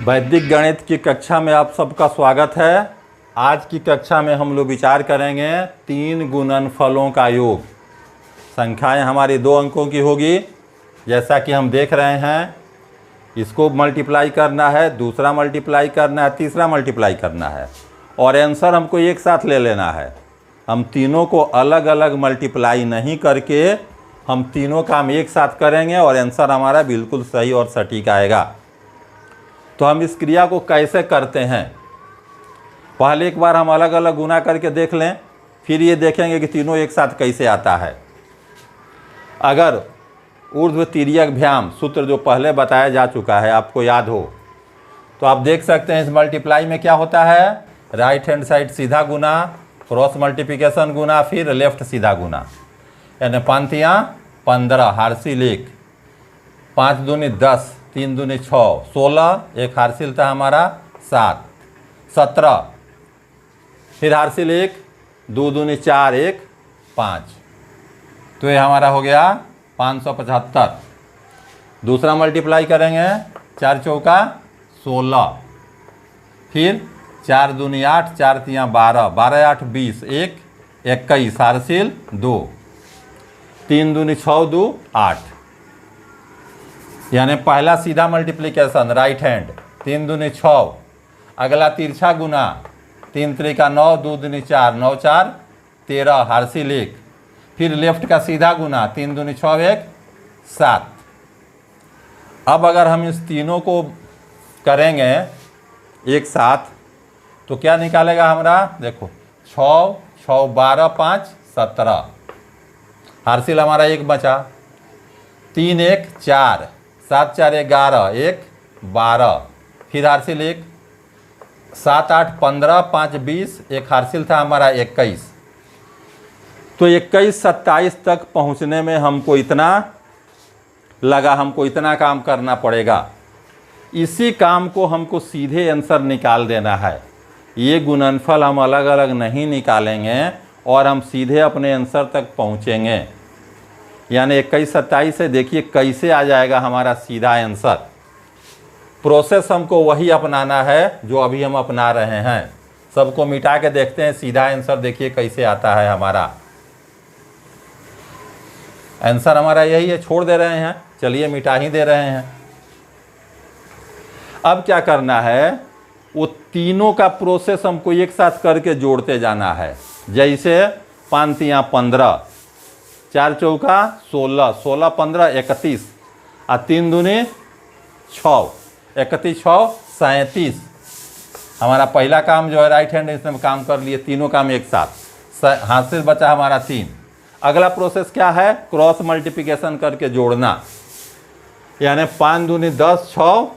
वैदिक गणित की कक्षा में आप सबका स्वागत है। आज की कक्षा में हम लोग विचार करेंगे 3 गुणनफलों का योग। संख्याएं हमारी 2 अंकों की होगी। जैसा कि हम देख रहे हैं, इसको मल्टीप्लाई करना है, दूसरा मल्टीप्लाई करना है, तीसरा मल्टीप्लाई करना है और आंसर हमको एक साथ ले लेना है। हम तीनों को अलग अलग मल्टीप्लाई नहीं करके हम तीनों काम एक साथ करेंगे और आंसर हमारा बिल्कुल सही और सटीक आएगा। तो हम इस क्रिया को कैसे करते हैं, पहले एक बार हम अलग अलग गुना करके देख लें, फिर ये देखेंगे कि तीनों एक साथ कैसे आता है। अगर ऊर्ध्व तिर्यक भ्याम सूत्र जो पहले बताया जा चुका है आपको याद हो, तो आप देख सकते हैं इस मल्टीप्लाई में क्या होता है, राइट हैंड साइड सीधा गुना, क्रॉस मल्टीप्लिकेशन गुना, फिर लेफ्ट सीधा गुना, यानी 5 15 हार्सिल 1, 5 दूनी 10, 3 दूनी 6, 16, एक हार्सिल था हमारा 7, 17, फिर हार्सिल 1, 2 दूनी 4, 1 5, तो ये हमारा हो गया 575। दूसरा मल्टीप्लाई करेंगे, 4 चौका 16, फिर 4 दूनी 8, 4 तियाँ 12, 12 8 20, 1 21 हार्सिल 2, 3 दूनी 6 2 8, यानी पहला सीधा मल्टीप्लिकेशन राइट हैंड, 3 दूनी 6, अगला तिरछा गुना, 3 त्रिका 9, 2 दूनी 4, 9 4 13 हार्सिल 1, फिर लेफ्ट का सीधा गुना, 3 दूनी 6 1 7। अब अगर हम इस तीनों को करेंगे एक साथ तो क्या निकालेगा हमारा, देखो 6 6 12 5 17, हार्सिल हमारा 1 बचा, 3 1 4, 7 4 11, 1 12, फिर हार्सिल 1, 7 8 15 5 20, एक हार्सिल था हमारा 21। तो 21 27 तक पहुंचने में हमको इतना लगा, हमको इतना काम करना पड़ेगा। इसी काम को हमको सीधे आंसर निकाल देना है। ये गुणनफल हम अलग अलग नहीं निकालेंगे और हम सीधे अपने आंसर तक पहुंचेंगे। यानी 21 27 से देखिए कैसे आ जाएगा हमारा सीधा आंसर। प्रोसेस हमको वही अपनाना है जो अभी हम अपना रहे हैं। सबको मिटा के देखते हैं, सीधा आंसर देखिए कैसे आता है हमारा। आंसर हमारा यही है, छोड़ दे रहे हैं, चलिए मिटा ही दे रहे हैं। अब क्या करना है, वो तीनों का प्रोसेस हमको एक साथ करके जोड़ते जाना है। जैसे 5 तियाँ 15, 4 चौका 16, 16 15 31, और 3 दूनी 6, 31 6 37। हमारा पहला काम जो है राइट हैंड, इसमें काम कर लिए, तीनों काम एक साथ, हासिल बचा हमारा 3। अगला प्रोसेस क्या है, क्रॉस मल्टीप्लिकेशन करके जोड़ना, यानी 5 दूनी 10 6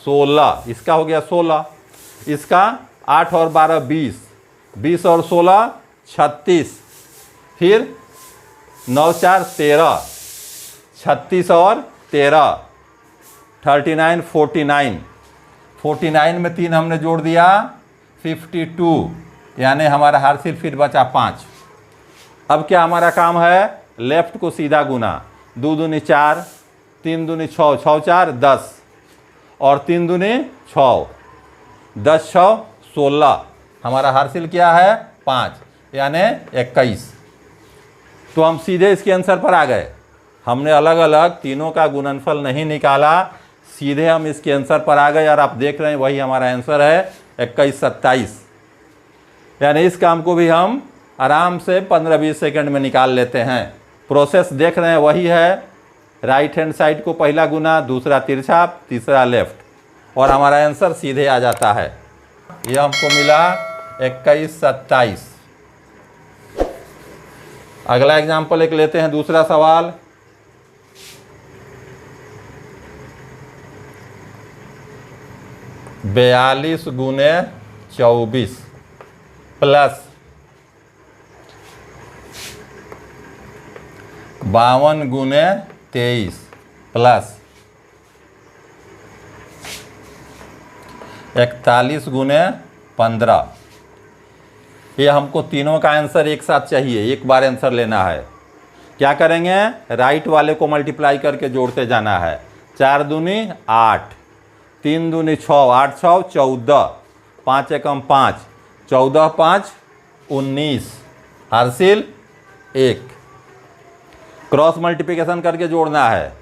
16, इसका हो गया 16, इसका 8 और 12 20, 20 और 16 36, फिर 9 4 13, 36 और 13 39 49, 49 में 3 हमने जोड़ दिया 52, यानी हमारा हार्सिल फिर बचा 5। अब क्या हमारा काम है, लेफ्ट को सीधा गुना, 2 दूनी 4, 3 दूनी 6, 6 4 10, और 3 दूनी 6, 10 6 16, हमारा हार्सिल क्या है 5, यानी 21। तो हम सीधे इसके आंसर पर आ गए। हमने अलग अलग तीनों का गुणनफल नहीं निकाला, सीधे हम इसके आंसर पर आ गए और आप देख रहे हैं वही हमारा आंसर है 21 27। यानी इस काम को भी हम आराम से 15-20 सेकंड में निकाल लेते हैं। प्रोसेस देख रहे हैं वही है, राइट हैंड साइड को पहला गुना, दूसरा तिरछा, तीसरा लेफ्ट, और हमारा आंसर सीधे आ जाता है। ये हमको मिला 21 27। अगला एग्जाम्पल एक लेते हैं, दूसरा सवाल। बयालीस गुने 24 प्लस 52 गुने 23 प्लस 41 गुने 15। ये हमको तीनों का आंसर एक साथ चाहिए, एक बार आंसर लेना है। क्या करेंगे, राइट वाले को मल्टीप्लाई करके जोड़ते जाना है। 4 दूनी 8, 3 दूनी 6, 8 6 14, 5 एकम 5, 14 5 19, हासिल 1। क्रॉस मल्टीप्लिकेशन करके जोड़ना है।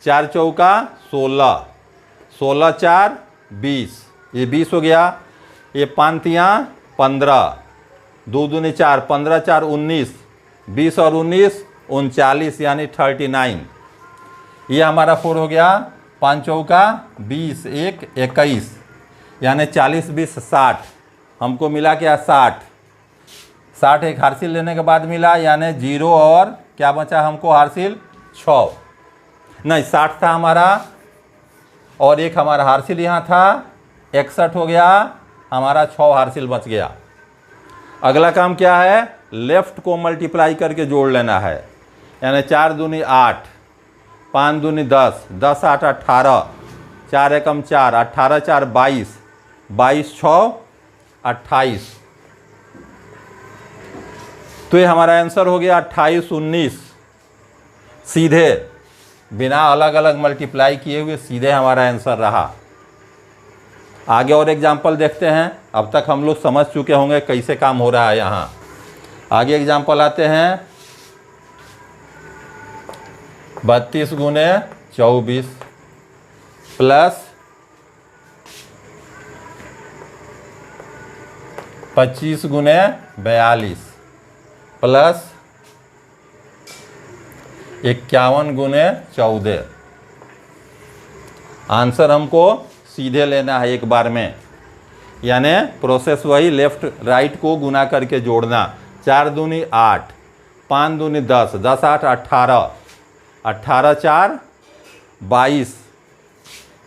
4 चौका 16, 16 4 20, ये 20 हो गया। ये 5 तियाँ 15, 2 दूनी 4, 15 4 19, 20 और 19 39, यानी 39। ये हमारा 4 हो गया। 5 चौका 20, 1 21, यानी 40 20 60, हमको मिला क्या 60। 60 एक हासिल लेने के बाद मिला, यानी 0 और क्या बचा हमको हासिल 6, नहीं 60 था हमारा और एक हमारा हासिल यहाँ था 61 हो गया, हमारा 6 हासिल बच गया। अगला काम क्या है, लेफ्ट को मल्टीप्लाई करके जोड़ लेना है। यानी 4 दूनी 8, 5 दूनी 10, 10 8 18, 4 एकम 4, 18 4 22, 22 6 28। तो ये हमारा आंसर हो गया 28 19, सीधे बिना अलग अलग मल्टीप्लाई किए हुए सीधे हमारा आंसर रहा। आगे और एग्जाम्पल देखते हैं। अब तक हम लोग समझ चुके होंगे कैसे काम हो रहा है यहाँ। आगे एग्जाम्पल आते हैं। 32 गुने 24 प्लस 25 गुने 42 प्लस 51 गुने 14। आंसर हमको सीधे लेना है एक बार में, यानी प्रोसेस वही लेफ्ट राइट को गुना करके जोड़ना। 4 दूनी 8, 5 दूनी 10, 10 8 18, 18 4 22,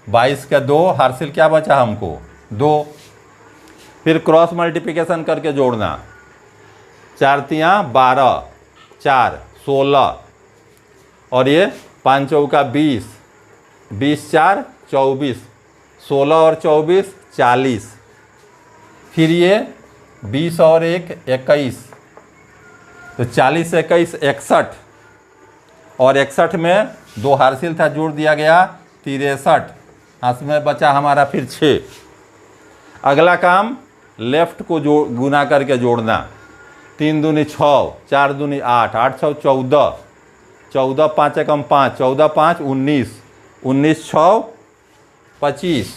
22 का 2 हासिल क्या बचा हमको 2। फिर क्रॉस मल्टीप्लिकेशन करके जोड़ना। 4 तियाँ 12, 4 16, और ये 5 चौका 20, 20 4 24, 16 और 24 40। फिर ये 20 और 1 21, तो 40 21 61, और 61 में 2 हासिल था जोड़ दिया गया 63, इसमें बचा हमारा फिर 6। अगला काम लेफ्ट को गुना करके जोड़ना। 3 दूनी 6, 4 दूनी 8, 8 6 14, 14 5 एकम 5, 14 5 19, 19 6 25,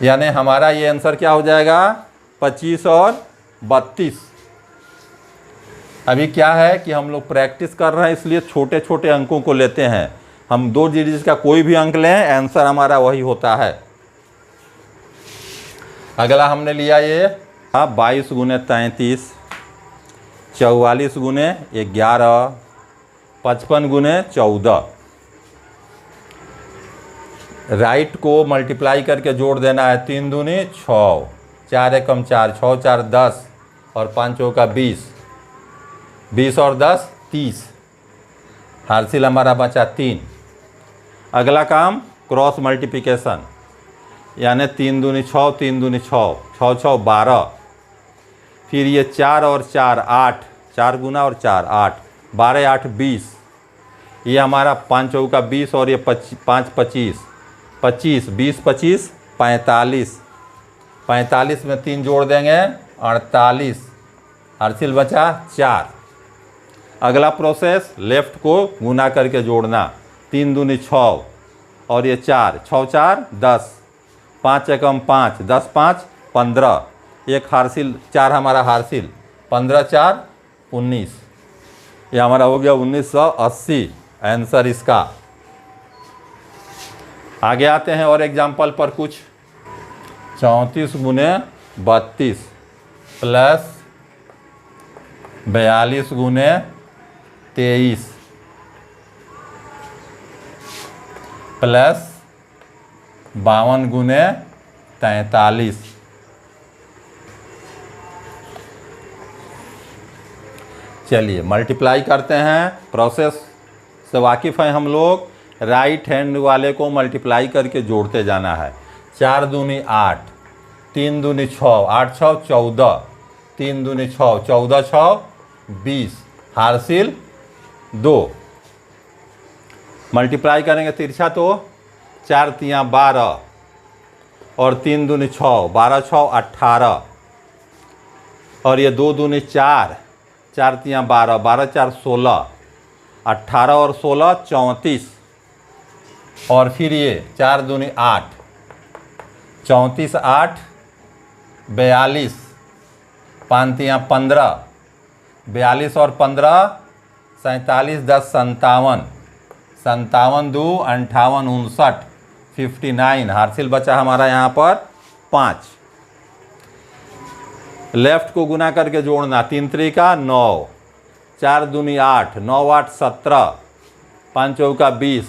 यानी हमारा ये आंसर क्या हो जाएगा 25 और 32। अभी क्या है कि हम लोग प्रैक्टिस कर रहे हैं, इसलिए छोटे छोटे अंकों को लेते हैं। हम 2 डिजिट का कोई भी अंक लें, आंसर हमारा वही होता है। अगला हमने लिया ये 22 गुने 33, 44 गुने 11, 55 गुने 14। राइट को मल्टीप्लाई करके जोड़ देना है। 3 दूनी 6, 4 एकम 4, 6 4 10, और 5 चौका 20, 20 और 10 30, हासिल हमारा बचा 3। अगला काम क्रॉस मल्टीप्लिकेशन, यानी 3 दूनी 6, 3 दूनी 6, 6 6 12, फिर ये 4 और 4 8, 4 गुना और 4 8, 12 8 20, ये हमारा 5 चौका 20, और ये 5 25, 25 20 25 45, 45 में 3 जोड़ देंगे 48, हासिल बचा 4। अगला प्रोसेस लेफ्ट को गुना करके जोड़ना। 3 दूनी 6, और ये 4 6 4 10, 5 एकम 5, 10 5 15, एक हासिल 4 हमारा हासिल, 15 4 19, ये हमारा हो गया 1980 आंसर इसका। आगे आते हैं और एग्जाम्पल पर कुछ। 34 गुने 32 प्लस 42 गुने 23 प्लस 52 गुने 43। चलिए मल्टीप्लाई करते हैं। प्रोसेस से वाकिफ़ हैं हम लोग। राइट हैंड वाले को मल्टीप्लाई करके जोड़ते जाना है। 4 दूनी 8, 3 दूनी 6, 8 6 14, 3 दूनी 6, 14 6 20, हासिल 2। मल्टीप्लाई करेंगे तिरछा तो 4 तियाँ 12 और 3 दूनी 6, 12 6 18 और ये 2 दूनी 4, 4 तियाँ 12, 12 4 16, 18 और 16 34 और फिर ये 4 दूनी 8, 34 8 42, 5 तियाँ 15, 42 और 15 47 10 57, 57 2 58 59 59। हासिल बचा हमारा यहाँ पर 5। लेफ्ट को गुना करके जोड़ना, 3 त्रिका 9, 4 दूनी 8, 9 8 17, 5 चौका 20,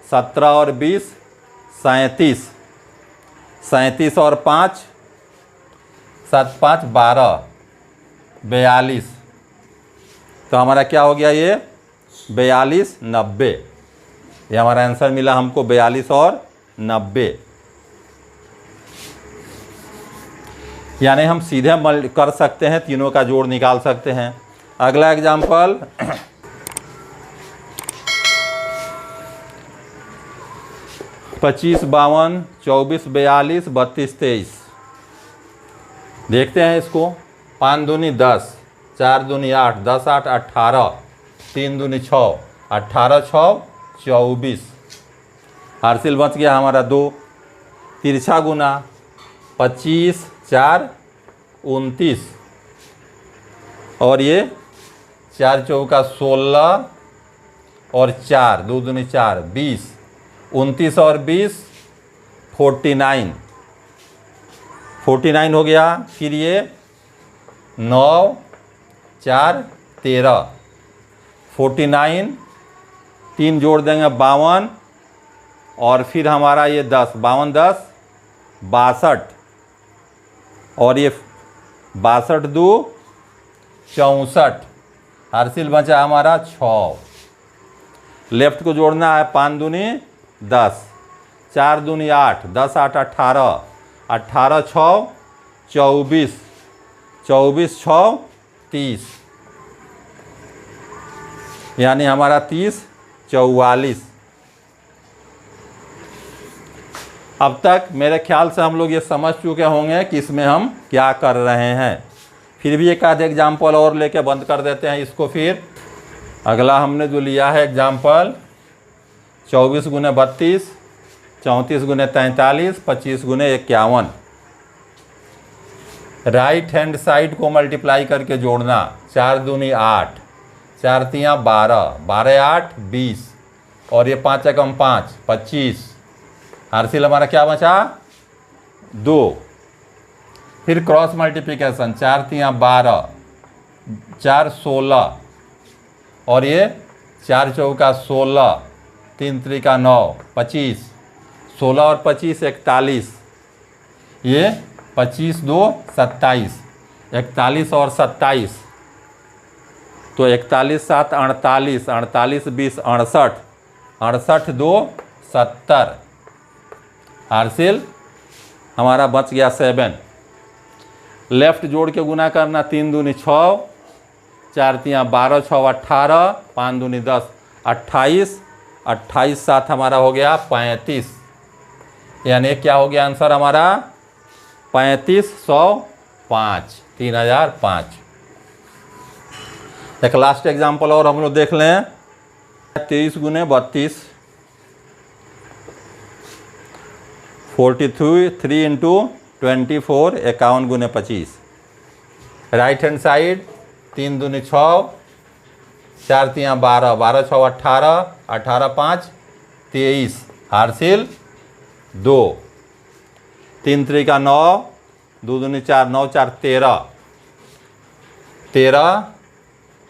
17 और 20 37, 37 और 5 7 5 12 42। तो हमारा क्या हो गया ये 42 90। ये हमारा आंसर मिला हमको 42 और 90। यानी हम सीधे कर सकते हैं, तीनों का जोड़ निकाल सकते हैं। अगला एग्जाम्पल 25 52 24 42 32 23। देखते हैं इसको। 5 दूनी 10, 4 दूनी 8, 10 8 18, 3 दूनी 6, 18 6 24। हासिल बच गया हमारा 2। तिरछा गुना 25 4 29 और ये 4 चौका 16 और 4 2 दूनी 4 20, 29 और 20 49 हो गया। फिर ये 9 4 13 49, 3 जोड़ देंगे 52 और फिर हमारा ये 10, 52 10 62 और ये 62 2 64। हासिल बचा हमारा 6। लेफ्ट को जोड़ना है, 5 दूनी 10, 4 दूनी 8, 10 8 18, 18 6 24, 24 6 30। यानी हमारा 30 44। अब तक मेरे ख्याल से हम लोग ये समझ चुके होंगे कि इसमें हम क्या कर रहे हैं। फिर भी एक आध एग्जाम्पल और लेके बंद कर देते हैं इसको। फिर अगला हमने जो लिया है एग्जाम्पल 24 गुने 32, 34 गुने 43, 25 गुने 51। राइट हैंड साइड को मल्टीप्लाई करके जोड़ना, 4 दूनी 8, 4 तियाँ 12, 12 8 20 और ये 5 एकम 5 25। हासिल हमारा क्या बचा 2। फिर क्रॉस मल्टीप्लिकेशन, 4 तियाँ 12, 4 16 और ये 4 चौका 16, 3 त्रिका 9 25, 16 और 25 41। ये 25 2 27, 41 और 27 तो 41 7 48, 48 20 68, 68 2 70। हासिल हमारा बच गया 7। लेफ्ट जोड़ के गुना करना, 3 दूनी 6, 4 तियाँ 12 6 18, 5 दूनी 10 28, 28 7 हमारा हो गया 35। यानी क्या हो गया आंसर हमारा 3505, 3005। एक लास्ट एग्जाम्पल और हम लोग देख लें। 23 गुने 32, 43 3 इंटू 24, 51 गुने 25। राइट हैंड साइड 3 दूनी 6, 4 तियाँ 12, 12 6 18, 18 5 23। हासिल 2। 3 त्रिका 9, 2 दूनी 4, 9 4 13, 13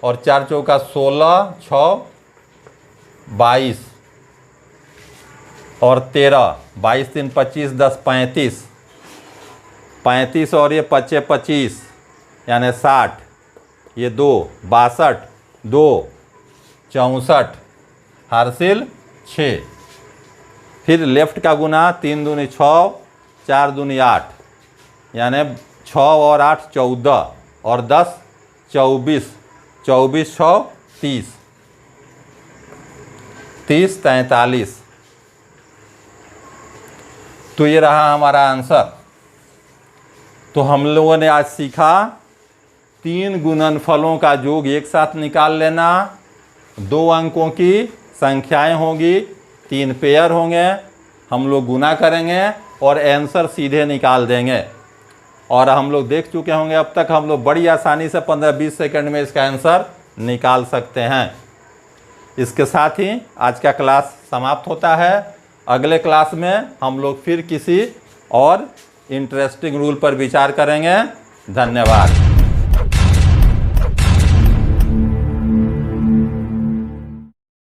और 4 चौका 16 6 22 और 13, 22 3 25 10 35, 35 और ये 25 25 यानी 60, ये 2 62 2 64। हासिल 6। फिर लेफ्ट का गुना, 3 दूनी 6, 4 दूनी 8 यानी 6 और 8 14 और 10 24, 24 6 30, 30 43। तो ये रहा हमारा आंसर। तो हम लोगों ने आज सीखा 3 गुणनफलों का योग एक साथ निकाल लेना। 2 अंकों की संख्याएं होंगी, 3 पेयर होंगे, हम लोग गुना करेंगे और आंसर सीधे निकाल देंगे। और हम लोग देख चुके होंगे अब तक, हम लोग बड़ी आसानी से 15-20 सेकंड में इसका आंसर निकाल सकते हैं। इसके साथ ही आज का क्लास समाप्त होता है। अगले क्लास में हम लोग फिर किसी और इंटरेस्टिंग रूल पर विचार करेंगे। धन्यवाद।